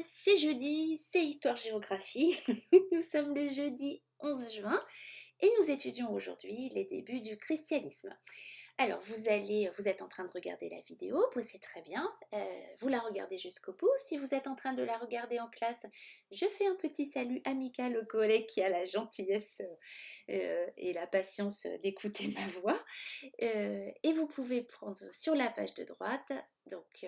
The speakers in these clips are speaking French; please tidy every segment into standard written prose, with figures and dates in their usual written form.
C'est jeudi, c'est Histoire-Géographie. Nous sommes le jeudi 11 juin et nous étudions aujourd'hui les débuts du christianisme. Alors, vous êtes en train de regarder la vidéo, bah, c'est très bien. Vous la regardez jusqu'au bout. Si vous êtes en train de la regarder en classe, je fais un petit salut amical au collègue qui a la gentillesse et la patience d'écouter ma voix. Et vous pouvez prendre sur la page de droite, donc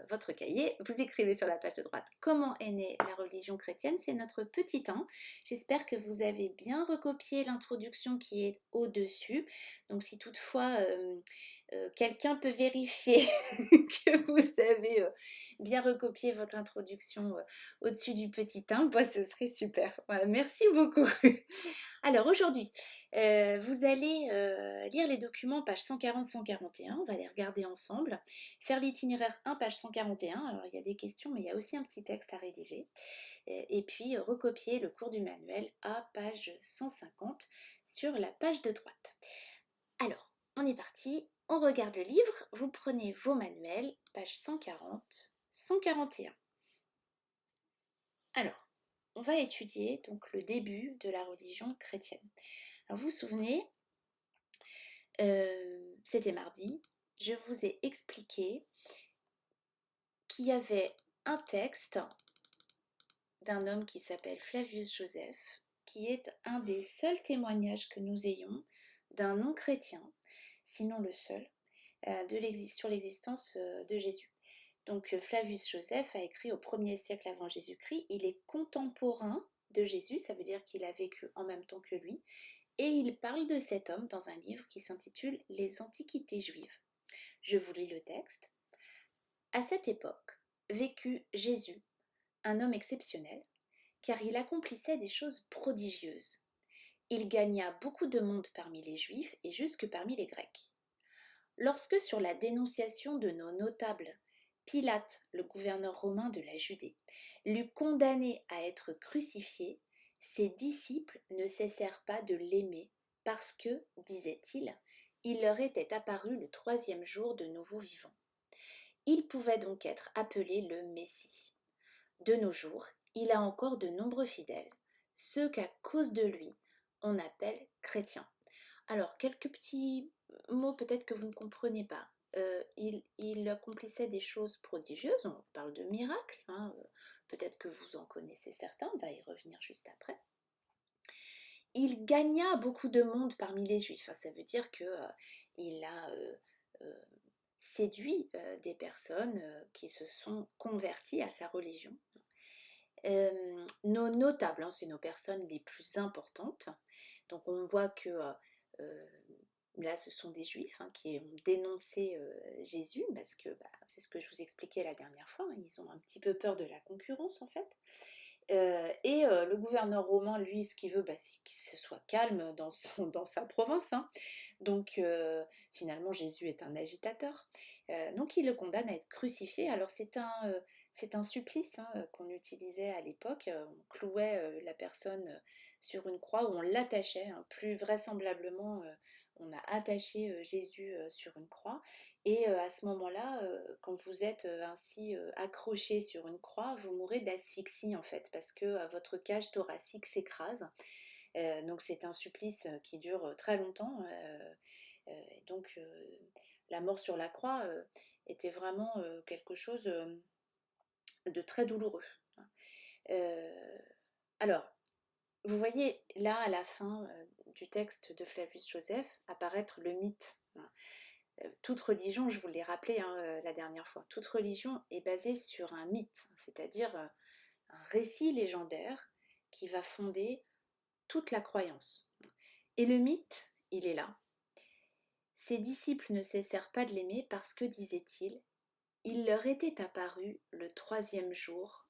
votre cahier, vous écrivez sur la page de droite comment est née la religion chrétienne, c'est notre petit 1. J'espère que vous avez bien recopié l'introduction qui est au-dessus. Donc si toutefois quelqu'un peut vérifier que vous avez bien recopié votre introduction au-dessus du petit 1, bah, ce serait super. Voilà, merci beaucoup. Alors aujourd'hui, vous allez lire les documents page 140-141, on va les regarder ensemble, faire l'itinéraire 1, page 141, alors il y a des questions mais il y a aussi un petit texte à rédiger, et puis recopier le cours du manuel à page 150 sur la page de droite. Alors, on est parti, on regarde le livre, vous prenez vos manuels, page 140, 141. Alors, on va étudier donc le début de la religion chrétienne. Alors, vous vous souvenez, c'était mardi, je vous ai expliqué qu'il y avait un texte d'un homme qui s'appelle Flavius Joseph, qui est un des seuls témoignages que nous ayons d'un non-chrétien, sinon le seul, sur l'existence de Jésus. Donc Flavius Joseph a écrit au 1er siècle avant Jésus-Christ, il est contemporain de Jésus, ça veut dire qu'il a vécu en même temps que lui, et il parle de cet homme dans un livre qui s'intitule Les Antiquités juives. Je vous lis le texte. À cette époque, vécut Jésus, un homme exceptionnel, car il accomplissait des choses prodigieuses. Il gagna beaucoup de monde parmi les Juifs et jusque parmi les Grecs. Lorsque, sur la dénonciation de nos notables, Pilate, le gouverneur romain de la Judée, l'eut condamné à être crucifié, ses disciples ne cessèrent pas de l'aimer parce que, disait-il, il leur était apparu le 3e jour de nouveau vivant. Il pouvait donc être appelé le Messie. De nos jours, il a encore de nombreux fidèles, ceux qu'à cause de lui, on appelle chrétiens. Alors, quelques petits mots peut-être que vous ne comprenez pas. Il accomplissait des choses prodigieuses, on parle de miracles, hein, peut-être que vous en connaissez certains, on va y revenir juste après. Il gagna beaucoup de monde parmi les juifs, ça veut dire qu'il a euh, séduit des personnes qui se sont converties à sa religion. Nos notables, hein, c'est nos personnes les plus importantes. Donc on voit que là, ce sont des juifs hein, qui ont dénoncé Jésus, parce que c'est ce que je vous expliquais la dernière fois, hein, ils ont un petit peu peur de la concurrence en fait. Et le gouverneur romain, lui, ce qu'il veut, c'est qu'il se soit calme dans sa province. Hein. Donc finalement, Jésus est un agitateur. Donc il le condamne à être crucifié. Alors c'est un supplice hein, qu'on utilisait à l'époque. On clouait la personne sur une croix où on l'attachait. Hein. Plus vraisemblablement, on a attaché Jésus sur une croix. Et à ce moment-là, quand vous êtes ainsi accroché sur une croix, vous mourrez d'asphyxie en fait, parce que votre cage thoracique s'écrase. Donc c'est un supplice qui dure très longtemps. Donc la mort sur la croix était vraiment quelque chose de très douloureux. Alors, vous voyez là à la fin du texte de Flavius Joseph apparaître le mythe. Hein. Toute religion, je vous l'ai rappelé hein, la dernière fois, toute religion est basée sur un mythe, c'est-à-dire un récit légendaire qui va fonder toute la croyance. Et le mythe, il est là. Ses disciples ne cessèrent pas de l'aimer parce que, disait-il, il leur était apparu le 3e jour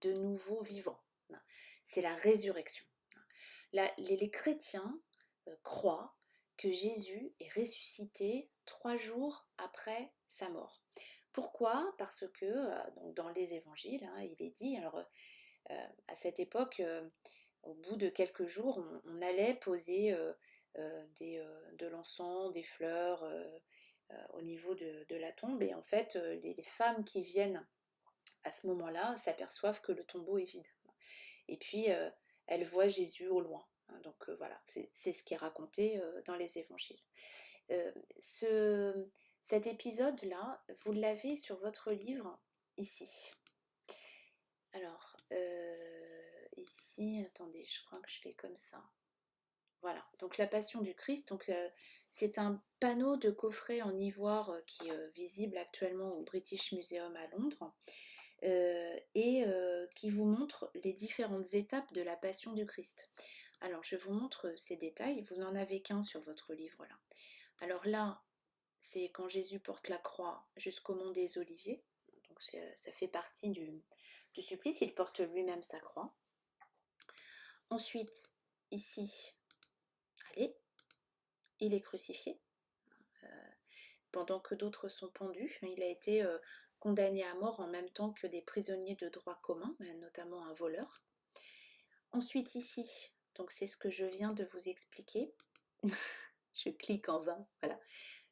de nouveau vivant. C'est la résurrection. Les chrétiens croient que Jésus est ressuscité 3 jours après sa mort. Pourquoi? Parce que donc dans les évangiles, hein, il est dit, alors à cette époque, au bout de quelques jours, on allait poser de l'encens, des fleurs au niveau de la tombe, et en fait, les femmes qui viennent à ce moment-là, s'aperçoivent que le tombeau est vide. Et puis, elles voient Jésus au loin. Donc voilà, c'est ce qui est raconté dans les évangiles. Euh, ce, Cet épisode-là, vous l'avez sur votre livre, ici. Alors, ici, attendez, je crois que je l'ai comme ça. Voilà, donc la Passion du Christ, donc c'est un panneau de coffret en ivoire qui est visible actuellement au British Museum à Londres et qui vous montre les différentes étapes de la Passion du Christ. Alors je vous montre ces détails, vous n'en avez qu'un sur votre livre là. Alors là, c'est quand Jésus porte la croix jusqu'au mont des Oliviers, donc ça fait partie du supplice, il porte lui-même sa croix. Ensuite, ici, allez, il est crucifié, pendant que d'autres sont pendus. Il a été condamné à mort en même temps que des prisonniers de droit commun, notamment un voleur. Ensuite ici, donc c'est ce que je viens de vous expliquer. Je clique en vain, voilà.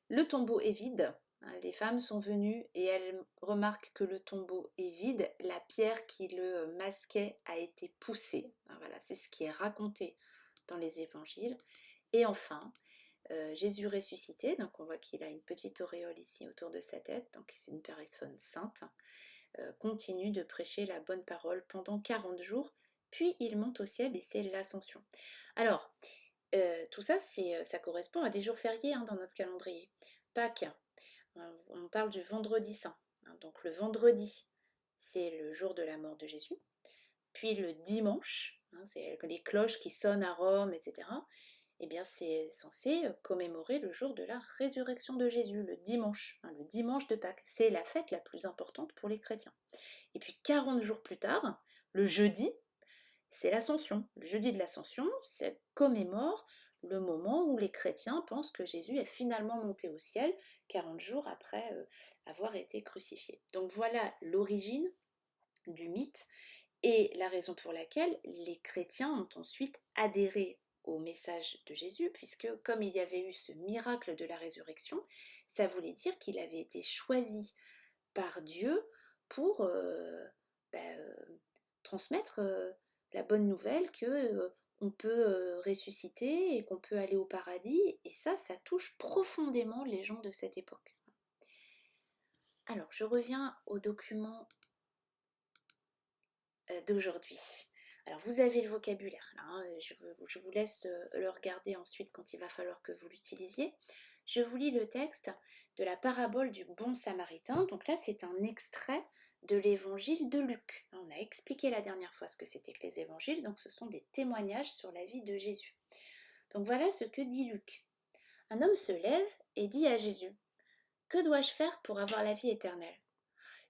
Le tombeau est vide. Les femmes sont venues et elles remarquent que le tombeau est vide. La pierre qui le masquait a été poussée. Voilà, c'est ce qui est raconté dans les évangiles. Et enfin, Jésus ressuscité, donc on voit qu'il a une petite auréole ici autour de sa tête, donc c'est une personne sainte, continue de prêcher la bonne parole pendant 40 jours, puis il monte au ciel et c'est l'ascension. Alors, tout ça, ça correspond à des jours fériés dans notre calendrier. Pâques, on parle du vendredi saint, donc le vendredi, c'est le jour de la mort de Jésus, puis le dimanche, c'est les cloches qui sonnent à Rome, etc., eh bien c'est censé commémorer le jour de la résurrection de Jésus, le dimanche de Pâques. C'est la fête la plus importante pour les chrétiens. Et puis 40 jours plus tard, le jeudi, c'est l'Ascension. Le jeudi de l'Ascension, ça commémore le moment où les chrétiens pensent que Jésus est finalement monté au ciel, 40 jours après avoir été crucifié. Donc voilà l'origine du mythe et la raison pour laquelle les chrétiens ont ensuite adhéré au message de Jésus, puisque comme il y avait eu ce miracle de la résurrection, ça voulait dire qu'il avait été choisi par Dieu pour transmettre la bonne nouvelle que on peut ressusciter et qu'on peut aller au paradis, et ça touche profondément les gens de cette époque. Alors, je reviens au document d'aujourd'hui. Alors vous avez le vocabulaire là, je vous laisse le regarder ensuite quand il va falloir que vous l'utilisiez. Je vous lis le texte de la parabole du bon samaritain. Donc là c'est un extrait de l'évangile de Luc. On a expliqué la dernière fois ce que c'était que les évangiles, donc ce sont des témoignages sur la vie de Jésus. Donc voilà ce que dit Luc. Un homme se lève et dit à Jésus: que dois-je faire pour avoir la vie éternelle?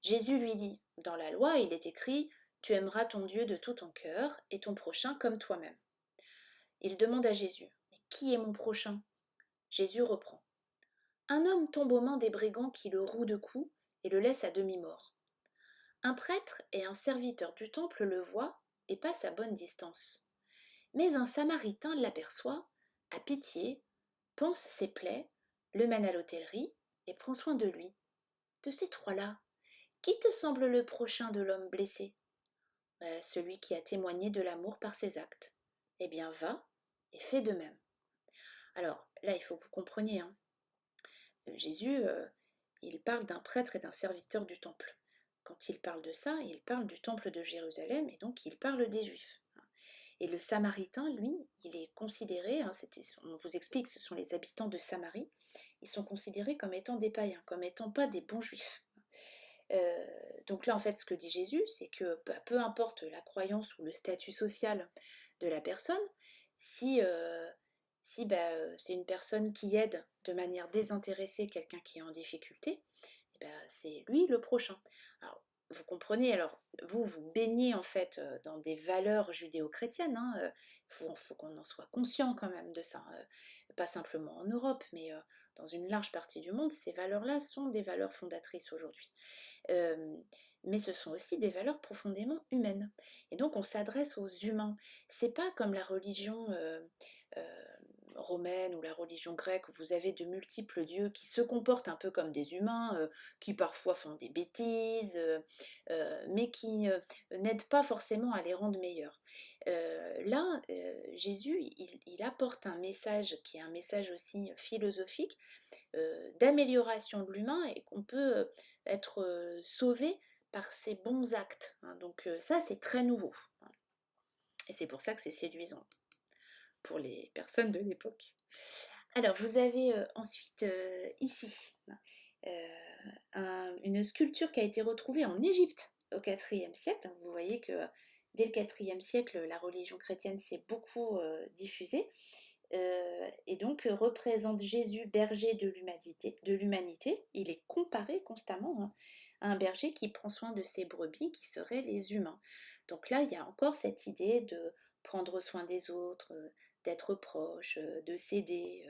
Jésus lui dit: dans la loi il est écrit: tu aimeras ton Dieu de tout ton cœur et ton prochain comme toi-même. Il demande à Jésus: mais qui est mon prochain? Jésus reprend: un homme tombe aux mains des brigands qui le rouent de coups et le laissent à demi-mort. Un prêtre et un serviteur du temple le voient et passent à bonne distance. Mais un samaritain l'aperçoit, a pitié, panse ses plaies, le mène à l'hôtellerie et prend soin de lui. De ces trois-là, qui te semble le prochain de l'homme blessé? Celui qui a témoigné de l'amour par ses actes. Eh bien, va et fais de même. Alors, là, il faut que vous compreniez, Jésus, il parle d'un prêtre et d'un serviteur du temple. Quand il parle de ça, il parle du temple de Jérusalem, et donc il parle des Juifs. Et le Samaritain, lui, il est considéré, on vous explique, ce sont les habitants de Samarie, ils sont considérés comme étant des païens, comme étant pas des bons Juifs. Donc là, en fait, ce que dit Jésus, c'est que peu importe la croyance ou le statut social de la personne, si c'est une personne qui aide de manière désintéressée quelqu'un qui est en difficulté, c'est lui le prochain. Alors, vous comprenez, alors vous baignez en fait dans des valeurs judéo-chrétiennes, faut qu'on en soit conscient quand même de ça, pas simplement en Europe, mais dans une large partie du monde, ces valeurs-là sont des valeurs fondatrices aujourd'hui. Mais ce sont aussi des valeurs profondément humaines. Et donc on s'adresse aux humains. C'est pas comme la religion romaine ou la religion grecque, vous avez de multiples dieux qui se comportent un peu comme des humains, qui parfois font des bêtises, mais qui n'aident pas forcément à les rendre meilleurs. Là, Jésus, il apporte un message qui est un message aussi philosophique, d'amélioration de l'humain et qu'on peut être sauvé par ses bons actes, hein. Donc ça, c'est très nouveau. Et c'est pour ça que c'est séduisant pour les personnes de l'époque. Alors, vous avez ensuite ici une sculpture qui a été retrouvée en Égypte au IVe siècle. Vous voyez que dès le IVe siècle, la religion chrétienne s'est beaucoup diffusée. Et donc représente Jésus, berger de l'humanité. Il est comparé constamment, hein, à un berger qui prend soin de ses brebis, qui seraient les humains. Donc là, il y a encore cette idée de prendre soin des autres, d'être proche, de s'aider.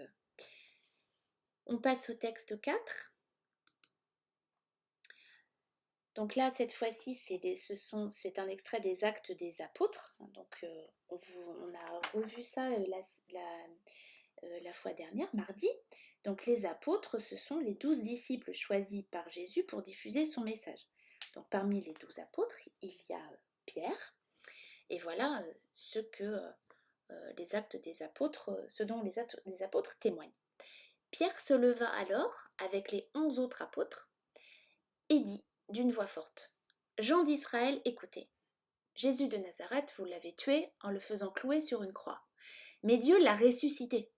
On passe au texte 4. Donc là, cette fois-ci, c'est un extrait des Actes des Apôtres. Donc on a revu ça la fois dernière, mardi. Donc les apôtres, ce sont les 12 disciples choisis par Jésus pour diffuser son message. Donc parmi les 12 apôtres, il y a Pierre. Et voilà ce dont les apôtres témoignent. Pierre se leva alors avec les 11 autres apôtres et dit d'une voix forte: Gens d'Israël, écoutez. Jésus de Nazareth, vous l'avez tué en le faisant clouer sur une croix. Mais Dieu l'a ressuscité.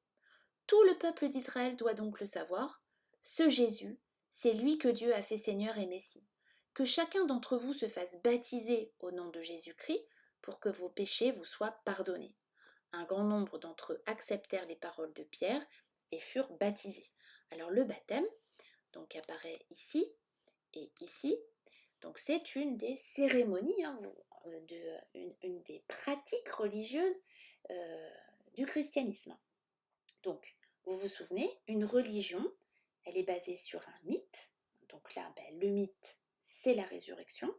Tout le peuple d'Israël doit donc le savoir. Ce Jésus, c'est lui que Dieu a fait Seigneur et Messie. Que chacun d'entre vous se fasse baptiser au nom de Jésus-Christ pour que vos péchés vous soient pardonnés. Un grand nombre d'entre eux acceptèrent les paroles de Pierre et furent baptisés. Alors le baptême, donc apparaît ici et ici. Donc c'est une des cérémonies, hein, une des pratiques religieuses du christianisme. Donc, vous vous souvenez, une religion, elle est basée sur un mythe. Donc là, le mythe, c'est la résurrection.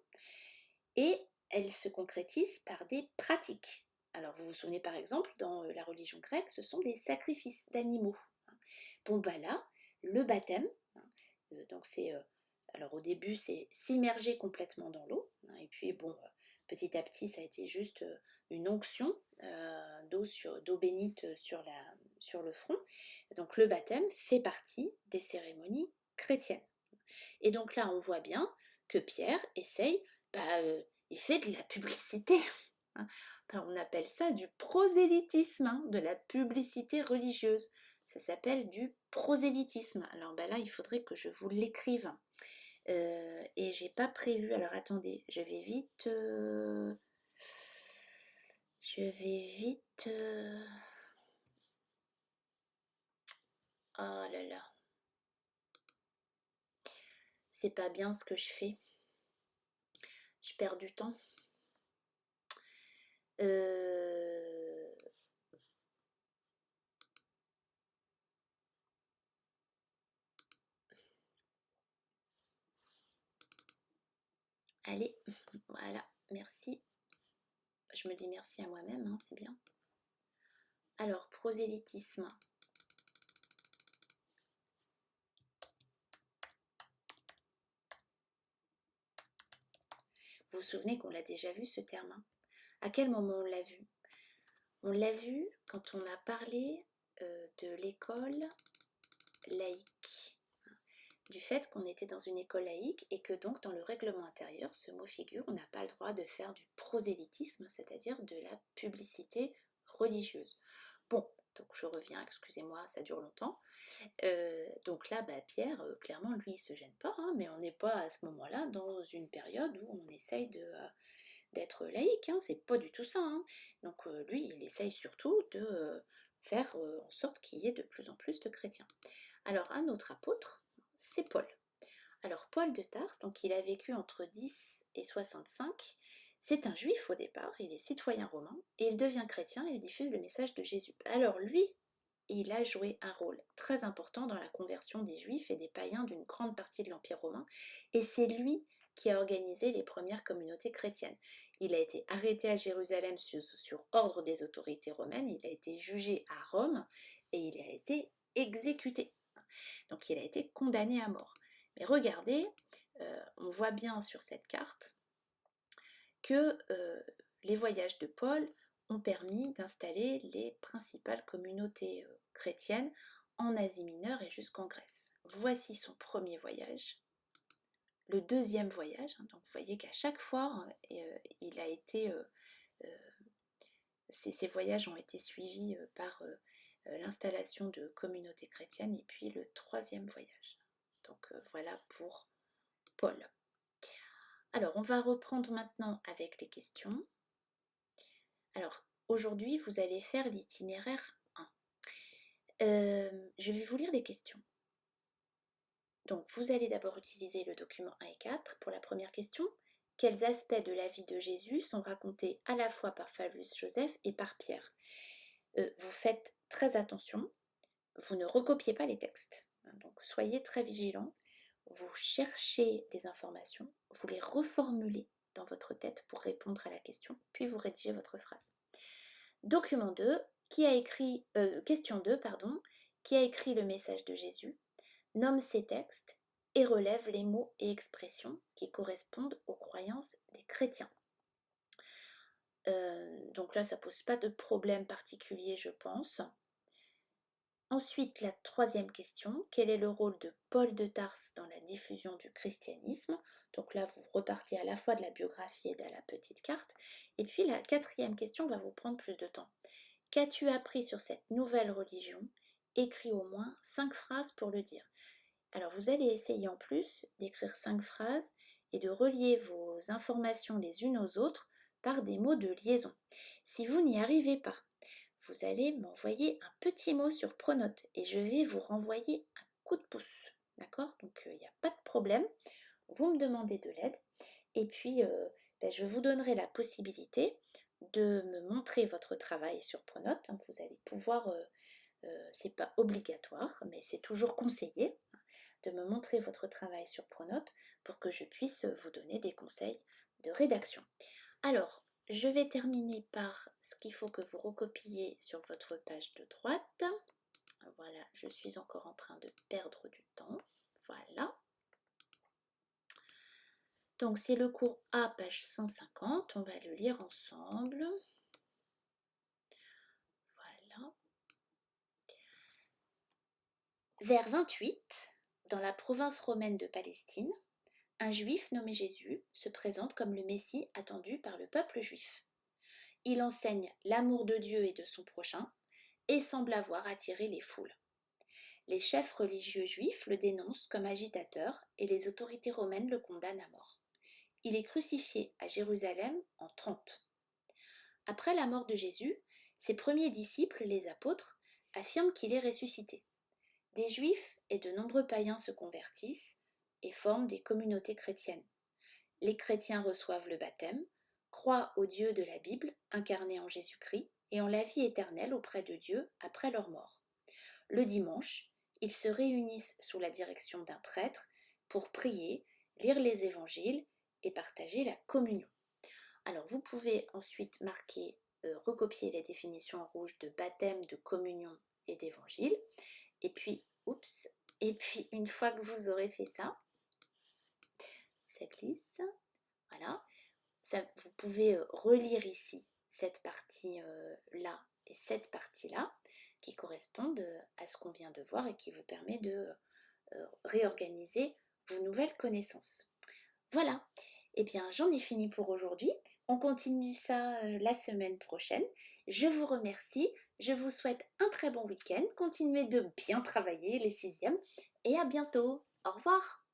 Et elle se concrétise par des pratiques. Alors, vous vous souvenez par exemple, dans la religion grecque, ce sont des sacrifices d'animaux. Bon, là, le baptême, donc c'est... alors au début, c'est s'immerger complètement dans l'eau. Et puis, petit à petit, ça a été juste une onction d'eau bénite sur le front. Donc le baptême fait partie des cérémonies chrétiennes. Et donc là, on voit bien que Pierre essaye, il fait de la publicité. On appelle ça du prosélytisme, hein, de la publicité religieuse. Ça s'appelle du prosélytisme. Alors là, il faudrait que je vous l'écrive. Et j'ai pas prévu. Alors attendez, je vais vite. Oh là là. C'est pas bien ce que je fais. Je perds du temps. Allez, voilà, merci. Je me dis merci à moi-même, hein, c'est bien. Alors, prosélytisme. Vous vous souvenez qu'on l'a déjà vu ce terme, hein? À quel moment on l'a vu? On l'a vu quand on a parlé de l'école laïque, du fait qu'on était dans une école laïque et que donc dans le règlement intérieur, ce mot figure, on n'a pas le droit de faire du prosélytisme, c'est-à-dire de la publicité religieuse. Bon, donc je reviens, excusez-moi, ça dure longtemps. Donc là, Pierre, clairement, lui, il se gêne pas, hein, mais on n'est pas à ce moment-là dans une période où on essaye d'être laïque, hein, c'est pas du tout ça, hein. Donc lui, il essaye surtout de faire en sorte qu'il y ait de plus en plus de chrétiens. Alors un autre apôtre, c'est Paul. Alors Paul de Tarse, donc il a vécu entre 10 et 65, c'est un juif au départ, il est citoyen romain, et il devient chrétien et il diffuse le message de Jésus. Alors lui, il a joué un rôle très important dans la conversion des juifs et des païens d'une grande partie de l'Empire romain, et c'est lui qui a organisé les premières communautés chrétiennes. Il a été arrêté à Jérusalem sur ordre des autorités romaines, il a été jugé à Rome, et il a été exécuté. Donc il a été condamné à mort. Mais regardez, on voit bien sur cette carte que les voyages de Paul ont permis d'installer les principales communautés chrétiennes en Asie mineure et jusqu'en Grèce. Voici son premier voyage. Le deuxième voyage, donc vous voyez qu'à chaque fois, il a été, ces voyages ont été suivis par l'installation de communautés chrétiennes, et puis le troisième voyage. Donc voilà pour Paul. Alors on va reprendre maintenant avec les questions. Alors aujourd'hui vous allez faire l'itinéraire 1. Je vais vous lire les questions. Donc vous allez d'abord utiliser le document 1 et 4 pour la première question. Quels aspects de la vie de Jésus sont racontés à la fois par Flavius Joseph et par Pierre? Vous faites très attention, vous ne recopiez pas les textes. Donc soyez très vigilants, vous cherchez les informations, vous les reformulez dans votre tête pour répondre à la question, puis vous rédigez votre phrase. Document 2, question 2, qui a écrit le message de Jésus? Nomme ces textes et relève les mots et expressions qui correspondent aux croyances des chrétiens. Donc là, ça ne pose pas de problème particulier, je pense. Ensuite, la troisième question, quel est le rôle de Paul de Tarse dans la diffusion du christianisme? Donc là, vous repartez à la fois de la biographie et de la petite carte. Et puis la quatrième question va vous prendre plus de temps. Qu'as-tu appris sur cette nouvelle religion? Écris au moins 5 phrases pour le dire. Alors vous allez essayer en plus d'écrire 5 phrases et de relier vos informations les unes aux autres par des mots de liaison. Si vous n'y arrivez pas, vous allez m'envoyer un petit mot sur Pronote et je vais vous renvoyer un coup de pouce. D'accord? Donc il n'y a pas de problème. Vous me demandez de l'aide et puis je vous donnerai la possibilité de me montrer votre travail sur Pronote. Vous allez pouvoir, c'est pas obligatoire, mais c'est toujours conseillé de me montrer votre travail sur Pronote pour que je puisse vous donner des conseils de rédaction. Alors, je vais terminer par ce qu'il faut que vous recopiez sur votre page de droite. Voilà, je suis encore en train de perdre du temps. Voilà. Donc, c'est le cours A, page 150. On va le lire ensemble. Voilà. Vers 28, dans la province romaine de Palestine, un juif nommé Jésus se présente comme le Messie attendu par le peuple juif. Il enseigne l'amour de Dieu et de son prochain et semble avoir attiré les foules. Les chefs religieux juifs le dénoncent comme agitateur et les autorités romaines le condamnent à mort. Il est crucifié à Jérusalem en 30. Après la mort de Jésus, ses premiers disciples, les apôtres, affirment qu'il est ressuscité. Des juifs et de nombreux païens se convertissent et forment des communautés chrétiennes. Les chrétiens reçoivent le baptême, croient au Dieu de la Bible, incarné en Jésus-Christ, et en la vie éternelle auprès de Dieu après leur mort. Le dimanche, ils se réunissent sous la direction d'un prêtre pour prier, lire les évangiles et partager la communion. Alors vous pouvez ensuite recopier les définitions en rouge de baptême, de communion et d'évangile. Et puis une fois que vous aurez fait ça, ça glisse, voilà. Vous pouvez relire ici cette partie-là et cette partie-là qui correspondent à ce qu'on vient de voir et qui vous permet de réorganiser vos nouvelles connaissances. Voilà, eh bien j'en ai fini pour aujourd'hui. On continue ça la semaine prochaine. Je vous remercie, je vous souhaite un très bon week-end. Continuez de bien travailler les 6e et à bientôt. Au revoir.